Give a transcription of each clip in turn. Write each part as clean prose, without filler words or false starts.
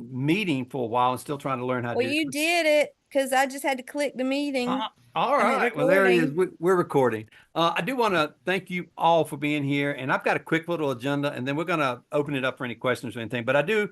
meeting for a while and still trying to learn how to Well, do you it. did it because I just had to click the meeting. All I mean, right. Well, there it is. recording. We're recording. I do want to thank you all for being here. And I've got a quick little agenda, and then we're going to open it up for any questions or anything. But I do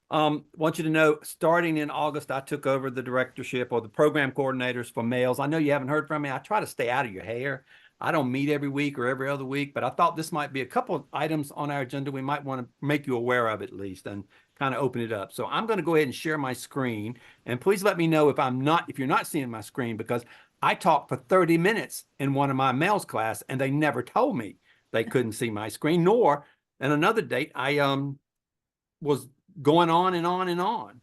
want you to know, starting in August, I took over the directorship or the program coordinators for MELS. I know you haven't heard from me. I try to stay out of your hair. I don't meet every week or every other week, but I thought this might be a couple of items on our agenda we might want to make you aware of at least and kind of open it up. So I'm going to go ahead and share my screen. And please let me know if you're not seeing my screen, because I talked for 30 minutes in one of my MELS class and they never told me they couldn't see my screen, nor in another date, I was going on and on and on,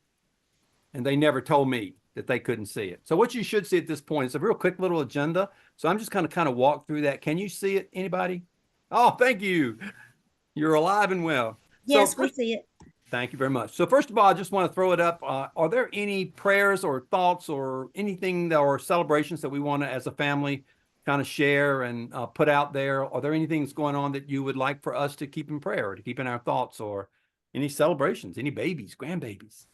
and they never told me that they couldn't see it. So what you should see at this point is a real quick little agenda. So I'm just going to kind of walk through that. Can you see it, anybody? Oh, thank you. You're alive and well. So Yes, we first, see it. thank you very much. So first of all, I just want to throw it up. Are there any prayers or thoughts or anything or celebrations that we want to, as a family, kind of share and put out there? Are there anything that's going on that you would like for us to keep in prayer, or to keep in our thoughts, or any celebrations, any babies, grandbabies?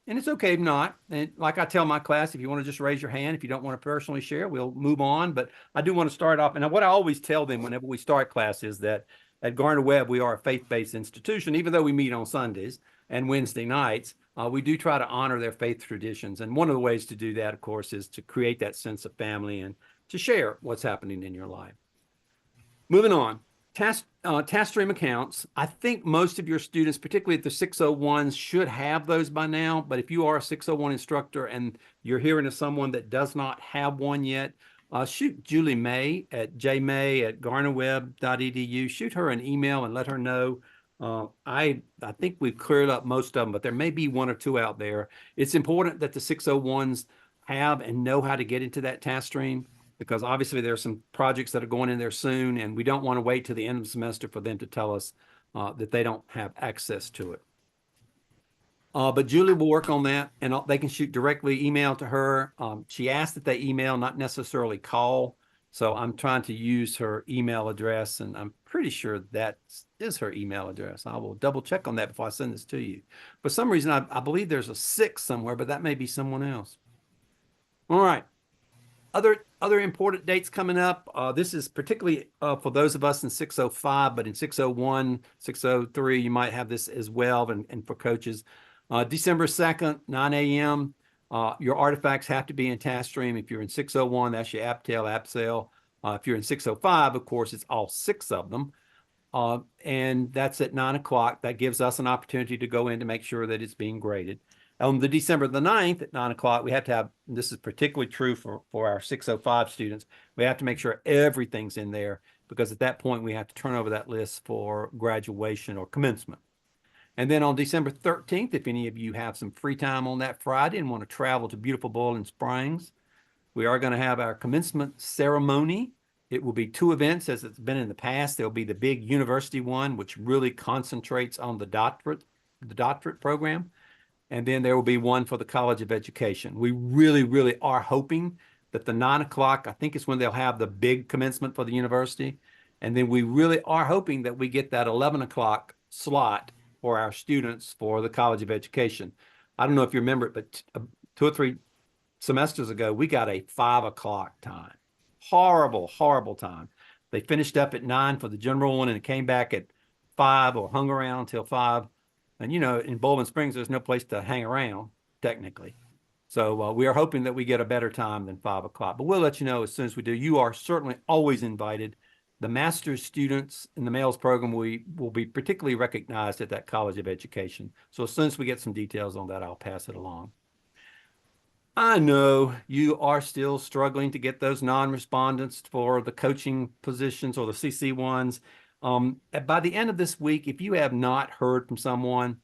And it's okay if not. And like I tell my class, if you want to just raise your hand, if you don't want to personally share, we'll move on. But I do want to start off. And what I always tell them whenever we start class is that at Gardner-Webb, we are a faith-based institution. Even though we meet on Sundays and Wednesday nights, we do try to honor their faith traditions. And one of the ways to do that, of course, is to create that sense of family and to share what's happening in your life. Moving on. Task stream accounts. I think most of your students, particularly at the 601s, should have those by now. But if you are a 601 instructor and you're hearing of someone that does not have one yet, shoot Julie May at jmay@garnerwebb.edu. Shoot her an email and let her know. I think we've cleared up most of them, but there may be one or two out there. It's important that the 601s have and know how to get into that task stream, because obviously there are some projects that are going in there soon, and we don't want to wait till the end of the semester for them to tell us that they don't have access to it. But Julie will work on that, and they can shoot directly email to her. She asked that they email, not necessarily call. So I'm trying to use her email address, and I'm pretty sure that is her email address. I will double check on that before I send this to you. For some reason, I believe there's a 6 somewhere, but that may be someone else. All right. Other important dates coming up. This is particularly for those of us in 605, but in 601, 603, you might have this as well, and for coaches. December 2nd, 9 a.m. Your artifacts have to be in task stream. If you're in 601, that's your AppTel, AppSale. If you're in 605, of course, it's all 6 of them. And that's at 9 o'clock. That gives us an opportunity to go in to make sure that it's being graded. On the December the 9th at 9 o'clock, we have to have, this is particularly true for our 605 students, we have to make sure everything's in there, because at that point we have to turn over that list for graduation or commencement. And then on December 13th, if any of you have some free time on that Friday and want to travel to beautiful Boiling Springs, we are going to have our commencement ceremony. It will be 2 events as it's been in the past. There'll be the big university one, which really concentrates on the doctorate program. And then there will be one for the College of Education. We really, really are hoping that the 9 o'clock, I think is when they'll have the big commencement for the university. And then we really are hoping that we get that 11 o'clock slot for our students for the College of Education. I don't know if you remember it, but 2 or 3 semesters ago, we got a 5 o'clock time. Horrible, horrible time. They finished up at 9 for the general one, and it came back at 5 or hung around until 5. And, you know, in Bowling Springs, there's no place to hang around, technically. So we are hoping that we get a better time than 5 o'clock. But we'll let you know as soon as we do. You are certainly always invited. The master's students in the MELS program will be particularly recognized at that College of Education. So as soon as we get some details on that, I'll pass it along. I know you are still struggling to get those non-respondents for the coaching positions or the CC ones. By the end of this week, if you have not heard from someone,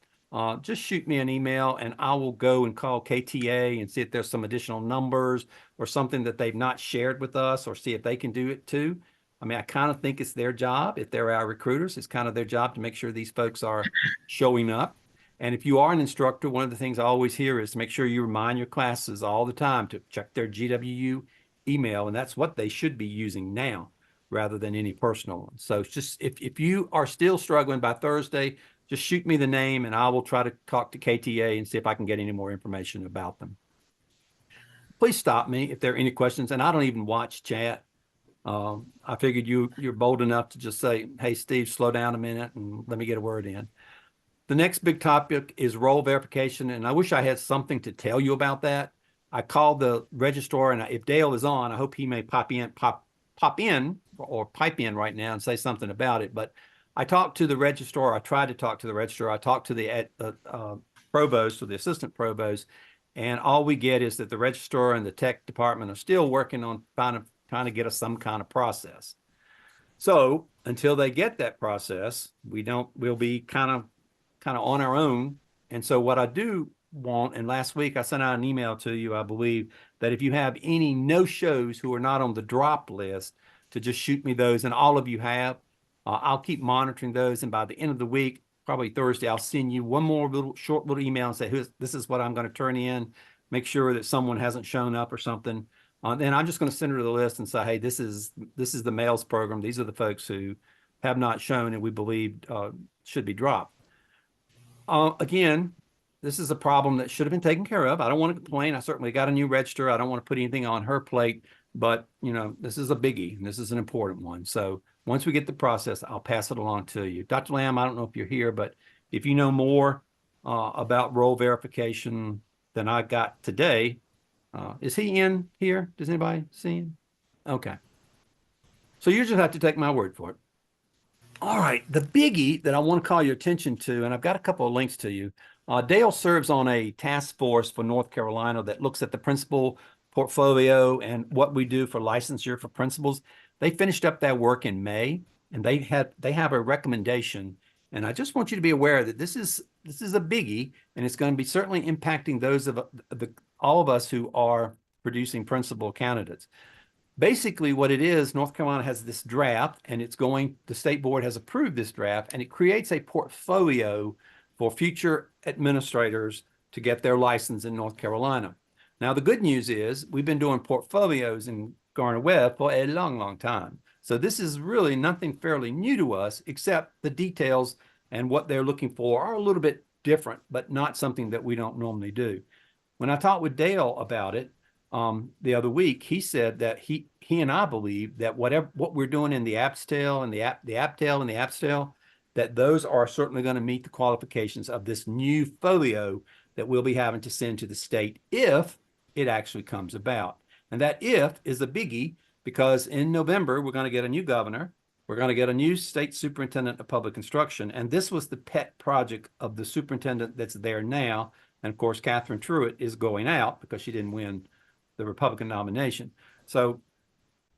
just shoot me an email and I will go and call KTA and see if there's some additional numbers or something that they've not shared with us, or see if they can do it too. I mean, I kind of think it's their job. If they're our recruiters, it's kind of their job to make sure these folks are showing up. And if you are an instructor, one of the things I always hear is to make sure you remind your classes all the time to check their GWU email, and that's what they should be using now, rather than any personal one. So it's just, if you are still struggling by Thursday, just shoot me the name and I will try to talk to KTA and see if I can get any more information about them. Please stop me if there are any questions. And I don't even watch chat. I figured you're bold enough to just say, hey, Steve, slow down a minute and let me get a word in. The next big topic is role verification, and I wish I had something to tell you about that. I called the registrar, and if Dale is on, I hope he may pop in or pipe in right now and say something about it. But I talked to the registrar. I tried to talk to the registrar. I talked to the provost or the assistant provost, and all we get is that the registrar and the tech department are still working on trying to get us some kind of process. So until they get that process, we'll be kind of on our own. And so what I do want, and last week I sent out an email to you, I believe, that if you have any no-shows who are not on the drop list, to just shoot me those, and all of you have. I'll keep monitoring those, and by the end of the week, probably Thursday, I'll send you one more short little email and say, this is what I'm going to turn in. Make sure that someone hasn't shown up or something. Then I'm just going to send her to the list and say, hey, this is the MELS program. These are the folks who have not shown and we believe should be dropped. Again, this is a problem that should have been taken care of. I don't want to complain. I certainly got a new register. I don't want to put anything on her plate, but this is a biggie and this is an important one. So once we get the process, I'll pass it along to you. Dr. Lamb, I don't know if you're here, but if you know more about role verification than I got today, is he in here? Does anybody see him? Okay. So you just have to take my word for it. All right, the biggie that I want to call your attention to, and I've got a couple of links to you. Dale serves on a task force for North Carolina that looks at the principal portfolio and what we do for licensure for principals. They finished up that work in May, and they have a recommendation. And I just want you to be aware that this is a biggie, and it's going to be certainly impacting those of all of us who are producing principal candidates. Basically what it is, North Carolina has this draft and the state board has approved this draft, and it creates a portfolio for future administrators to get their license in North Carolina. Now, the good news is we've been doing portfolios in Garner-Webb for a long, long time. So this is really nothing fairly new to us, except the details and what they're looking for are a little bit different, but not something that we don't normally do. When I talked with Dale about it, the other week, he said that he and I believe that what we're doing in the AppsTail and the AppTail and the AppsTail, that those are certainly going to meet the qualifications of this new folio that we'll be having to send to the state if it actually comes about. And that if is a biggie, because in November, we're going to get a new governor. We're going to get a new state superintendent of public instruction. And this was the pet project of the superintendent that's there now. And of course, Catherine Truitt is going out because she didn't win the Republican nomination. So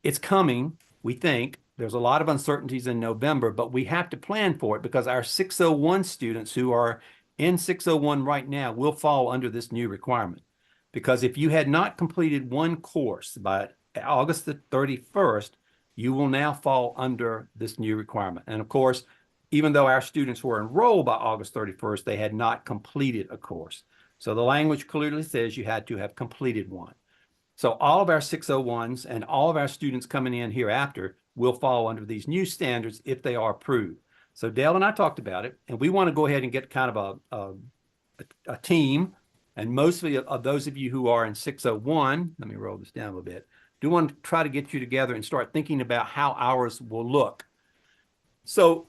it's coming, we think. There's a lot of uncertainties in November, but we have to plan for it because our 601 students who are in 601 right now will fall under this new requirement. Because if you had not completed one course by August the 31st, you will now fall under this new requirement. And of course, even though our students were enrolled by August 31st, they had not completed a course. So the language clearly says you had to have completed one. So all of our 601s and all of our students coming in hereafter will fall under these new standards if they are approved. So Dale and I talked about it, and we want to go ahead and get kind of a team. And mostly of those of you who are in 601, let me roll this down a little bit, do want to try to get you together and start thinking about how ours will look. So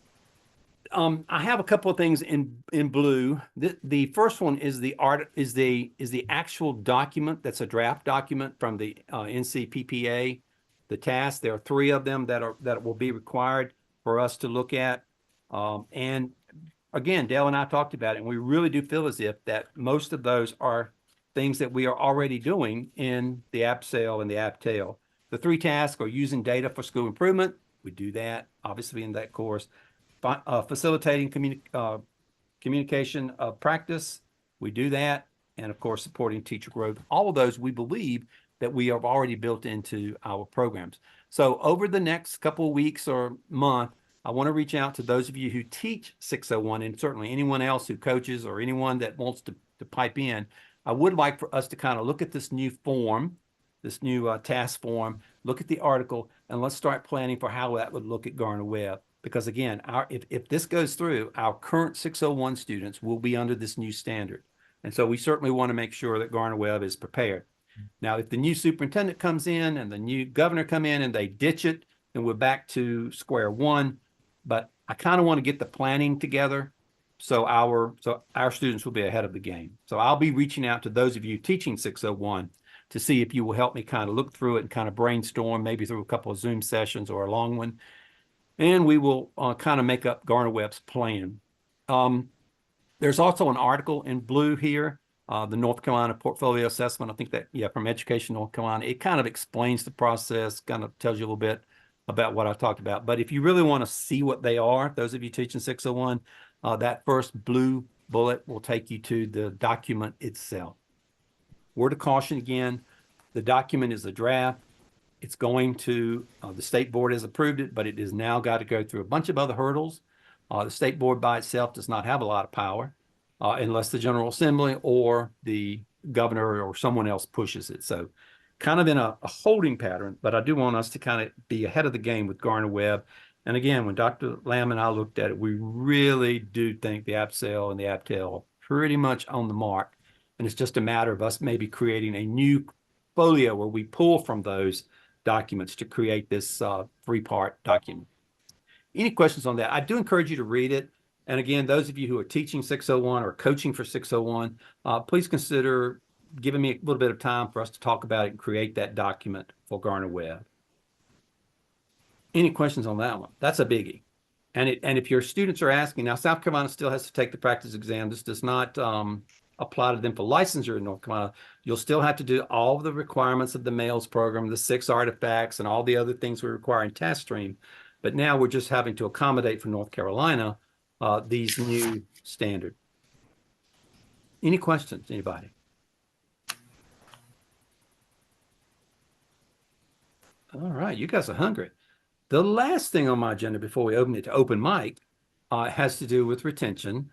I have a couple of things in blue. The first one is the actual document that's a draft document from the NCPPA, the task. There are 3 of them that will be required for us to look at. And again, Dale and I talked about it, and we really do feel as if that most of those are things that we are already doing in the AppSale and the AppTail. The 3 tasks are using data for school improvement. We do that, obviously, in that course. Facilitating communication of practice, we do that. And of course, supporting teacher growth. All of those we believe that we have already built into our programs. So over the next couple of weeks or month, I want to reach out to those of you who teach 601 and certainly anyone else who coaches or anyone that wants to pipe in. I would like for us to kind of look at this new form, this new task form, look at the article, and let's start planning for how that would look at Garner-Webb. because again, if this goes through, our current 601 students will be under this new standard. And so we certainly want to make sure that Garner-Webb is prepared. Now, if the new superintendent comes in and the new governor come in and they ditch it, then we're back to square one. But I kind of want to get the planning together so our students will be ahead of the game. So I'll be reaching out to those of you teaching 601 to see if you will help me kind of look through it and kind of brainstorm, maybe through a couple of Zoom sessions or a long one. And we will kind of make up Garner-Webb's plan. There's also an article in blue here, the North Carolina Portfolio Assessment. I think that, yeah, from Education North Carolina. It kind of explains the process, kind of tells you a little bit about what I talked about. But if you really want to see what they are, those of you teaching 601, that first blue bullet will take you to the document itself. Word of caution again, the document is a draft. It's going to, the state board has approved it, but it has now got to go through a bunch of other hurdles. The state board by itself does not have a lot of power unless the General Assembly or the governor or someone else pushes it. So kind of in a holding pattern, but I do want us to kind of be ahead of the game with Garner-Webb. And again, when Dr. Lamb and I looked at it, we really do think the APSEL and the APTEL are pretty much on the mark. And it's just a matter of us maybe creating a new folio where we pull from those documents to create this three-part document. Any questions on that? I do encourage you to read it. And again, those of you who are teaching 601 or coaching for 601, please consider giving me a little bit of time for us to talk about it and create that document for Garner-Webb. Any questions on that one? That's a biggie. And if your students are asking, now South Carolina still has to take the practice exam. This does not apply to them for licensure in North Carolina. You'll still have to do all of the requirements of the MELS program, the 6 artifacts, and all the other things we require in task stream. But now we're just having to accommodate for North Carolina these new standards. Any questions, anybody? All right, you guys are hungry. The last thing on my agenda before we open it to open mic has to do with retention.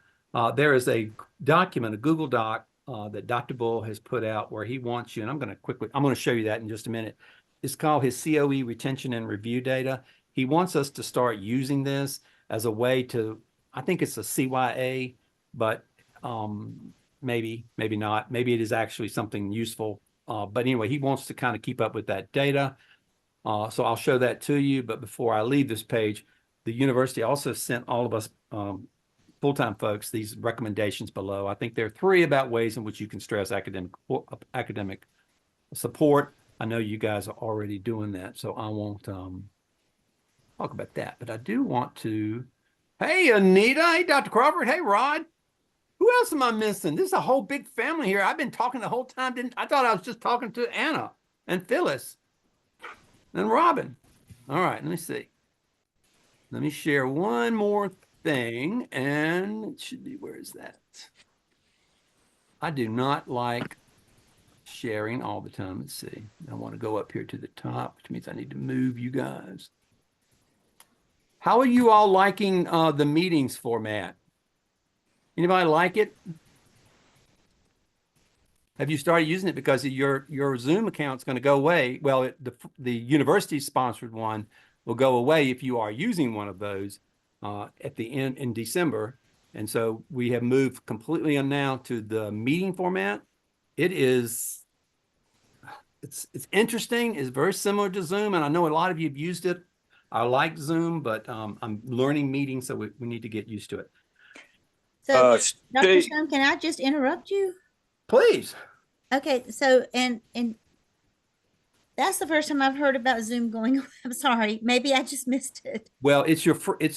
There is a document, a Google Doc that Dr. Bull has put out where he wants you, and I'm going to show you that in just a minute. It's called his COE retention and review data. He wants us to start using this as a way to, I think it's a CYA, but maybe not. Maybe it is actually something useful. But anyway, he wants to kind of keep up with that data. So I'll show that to you. But before I leave this page, the university also sent all of us full-time folks these recommendations below. I think there are 3 about ways in which you can stress academic support. I know you guys are already doing that, so I won't talk about that. But I do want to, hey, Anita, hey, Dr. Crawford, hey, Rod. Who else am I missing? This is a whole big family here. I've been talking the whole time. I thought I was just talking to Anna and Phyllis and Robin. All right, let me see. Let me share one more thing, and it should be, where is that? I do not like sharing all the time. Let's see. I want to go up here to the top, which means I need to move you guys. How are you all liking the meetings format? Anybody like it? Have you started using it? Because your Zoom account's going to go away. Well, the university sponsored one will go away if you are using one of those at the end in December. And so we have moved completely on now to the meeting format. It's interesting. It's very similar to Zoom. And I know a lot of you have used it. I like Zoom, but I'm learning meetings, so we need to get used to it. So, Dr. Stone, can I just interrupt you? Please. Okay, so and that's the first time I've heard about Zoom going on. I'm sorry, maybe I just missed it. Well, it's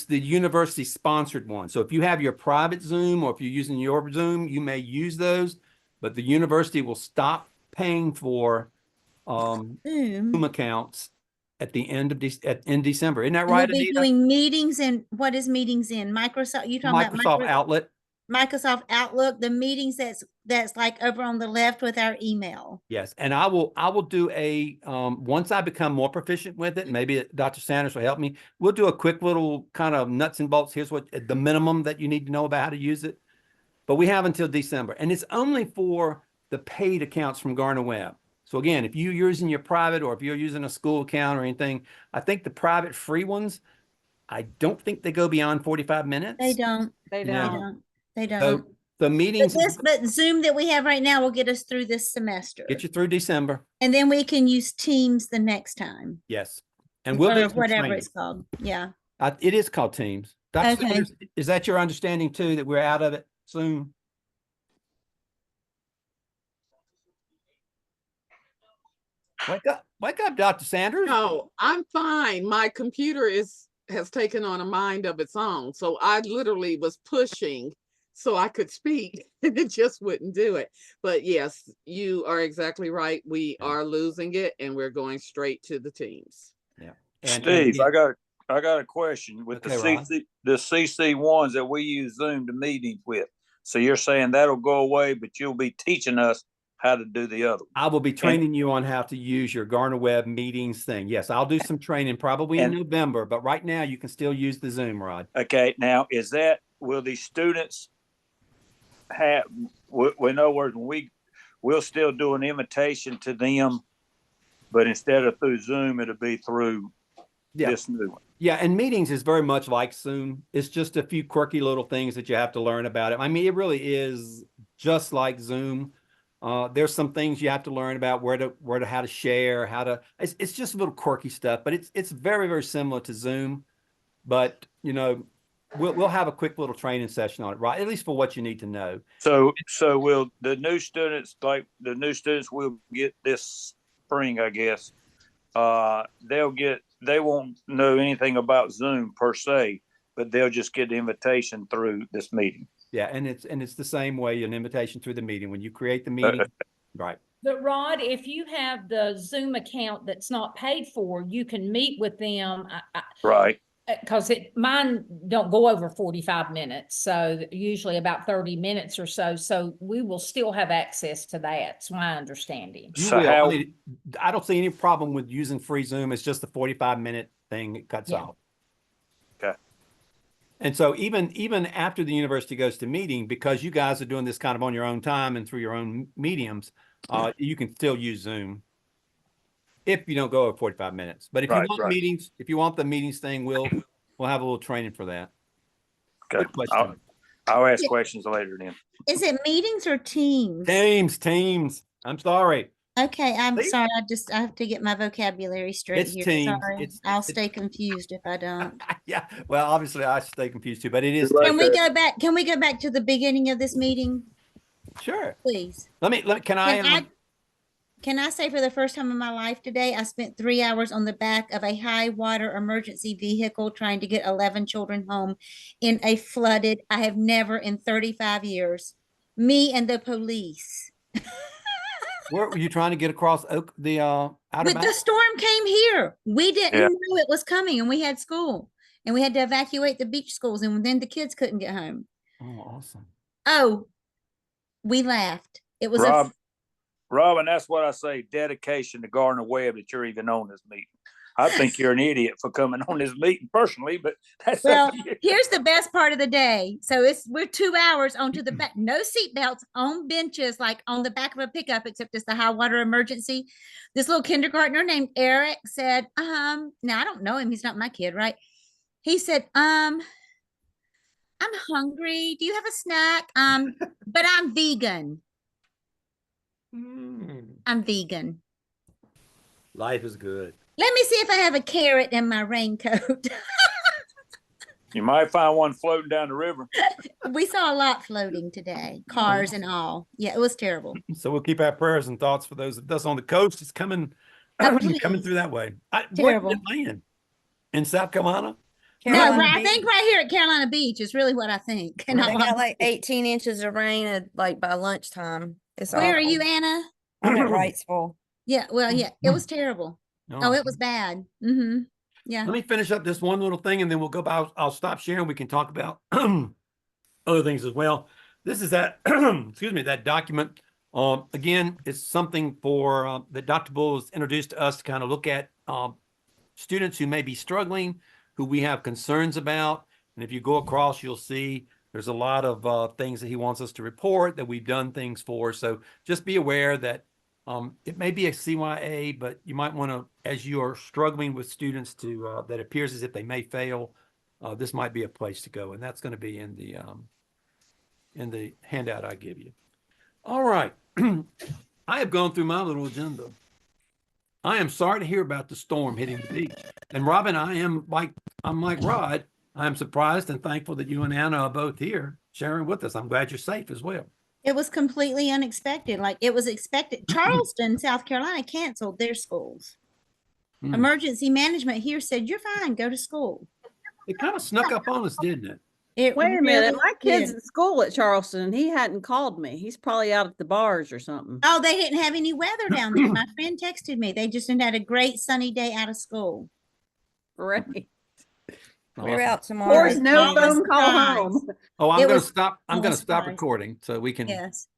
the university sponsored one. So if you have your private Zoom or if you're using your Zoom, you may use those, but the university will stop paying for Zoom accounts at the end of in December. Isn't that right, We'll be Anita? doing meetings, and what is meetings in Microsoft? You talking about Microsoft Outlook? Microsoft Outlook, the meetings that's like over on the left with our email. Yes, and I will do a once I become more proficient with it, maybe Dr. Sanders will help me. We'll do a quick little kind of nuts and bolts. Here's what the minimum that you need to know about how to use it. But we have until December, and it's only for the paid accounts from Garner-Webb. So again, if you're using your private or if you're using a school account or anything, I think the private free ones I don't think they go beyond 45 minutes. They don't. They They Yeah. don't. don't. They So don't. the But meetings but Zoom that we have right now will get us through this semester. get you through December. And then we can use Teams the next time. Yes. And we'll do Or some whatever training. it's called. Yeah. It is called Teams. Dr. Okay. Sanders, is that your understanding too, that we're out of it soon? Wake up, Dr. Sanders. No, I'm fine. My computer has taken on a mind of its own. So I literally was pushing so I could speak and it just wouldn't do it. But yes, you are exactly right. We are losing it and we're going straight to the Teams. Yeah. Steve, I got a question with Okay, Ron. the CC ones that we use Zoom to meetings with. So you're saying that'll go away, but you'll be teaching us how to do the other one. I will be training you on how to use your Garner Web meetings thing. Yes, I'll do some training probably in November, but right now you can still use the Zoom, Rod. Okay, now will these students have, in other words, we'll still do an invitation to them, but instead of through Zoom, it'll be through this new one. Yeah, and meetings is very much like Zoom. It's just a few quirky little things that you have to learn about it. I mean, it really is just like Zoom. There's some things you have to learn about how to share, it's just a little quirky stuff, but it's very, very similar to Zoom. But we'll have a quick little training session on it, right? At least for what you need to know. So will the new students, will get this spring, I guess. They won't know anything about Zoom per se, but they'll just get the invitation through this meeting. Yeah, and it's the same way, an invitation through the meeting. When you create the meeting, right. But Rod, if you have the Zoom account that's not paid for, you can meet with them. Right. Because mine don't go over 45 minutes, so usually about 30 minutes or so. So we will still have access to that. It's my understanding. So I don't see any problem with using free Zoom. It's just the 45-minute thing it cuts off. Okay. And so even after the university goes to meeting, because you guys are doing this kind of on your own time and through your own mediums, you can still use Zoom if you don't go over 45 minutes. But if you want meetings, if you want the meetings thing, we'll have a little training for that. Okay. Good question. I'll ask questions later then. Is it meetings or Teams? Teams. I'm sorry. Okay, I'm sorry. I have to get my vocabulary straight It's here. Teams. Sorry. I'll stay confused if I don't. Yeah. Well, obviously I stay confused too, but it is. Can we go back? Can we go back to the beginning of this meeting, Sure. please? Can I say for the first time in my life today, I spent 3 hours on the back of a high water emergency vehicle trying to get 11 children home in a flooded, I have never in 35 years, me and the police. Where were you trying to get across the Outer But the Banks? storm came here. We didn't know it was coming and we had school and we had to evacuate the beach schools and then the kids couldn't get home. Oh, awesome. Oh, we laughed. It was Robin, that's what I say, dedication to Gardner Webb that you're even on this meeting. I think you're an idiot for coming on this meeting personally, but that's well, here's the best part of the day. So we're 2 hours onto the back, no seatbelts on benches, like on the back of a pickup, except it's the high water emergency. This little kindergartner named Eric said, now I don't know him. He's not my kid, right? He said, I'm hungry. Do you have a snack? But I'm vegan. I'm vegan. Life is good. Let me see if I have a carrot in my raincoat. You might find one floating down the river. We saw a lot floating today, cars and all. Yeah, it was terrible. So we'll keep our prayers and thoughts for those of us on the coast. It's coming through that way. Terrible. Where did it land? In South Carolina? I think right here at Carolina Beach is really what I think. They got like 18 inches of rain at, like by lunchtime. Where are you, Anna? I'm at Wrightsville. Yeah, well, yeah, it was terrible. Oh, it was bad. Yeah. Let me finish up this one little thing and then we'll go back. I'll stop sharing. We can talk about other things as well. This is that, excuse me, that document. Again, it's something for that Dr. Bull has introduced to us to kind of look at students who may be struggling, who we have concerns about. And if you go across, you'll see there's a lot of things that he wants us to report that we've done things for. So just be aware that it may be a CYA, but you might want to, as you are struggling with students that appears as if they may fail, this might be a place to go. And that's going to be in the handout I give you. All right. I have gone through my little agenda. I am sorry to hear about the storm hitting the beach. And Robin, I'm like Rod. I'm surprised and thankful that you and Anna are both here sharing with us. I'm glad you're safe as well. It was completely unexpected. Like it was expected. Charleston, South Carolina canceled their schools. Hmm. Emergency management here said, you're fine, go to school. It kind of snuck up on us, didn't it? It Wait a minute, really my kid's did. at school at Charleston and he hadn't called me. He's probably out at the bars or something. Oh, they didn't have any weather down there. My friend texted me. They just had a great sunny day out of school. Great. We're Awesome. out Of tomorrow. course, no All the phone call surprise. home. Oh, I'm It going to was stop. I'm all going to stop surprise. recording so we can Yes.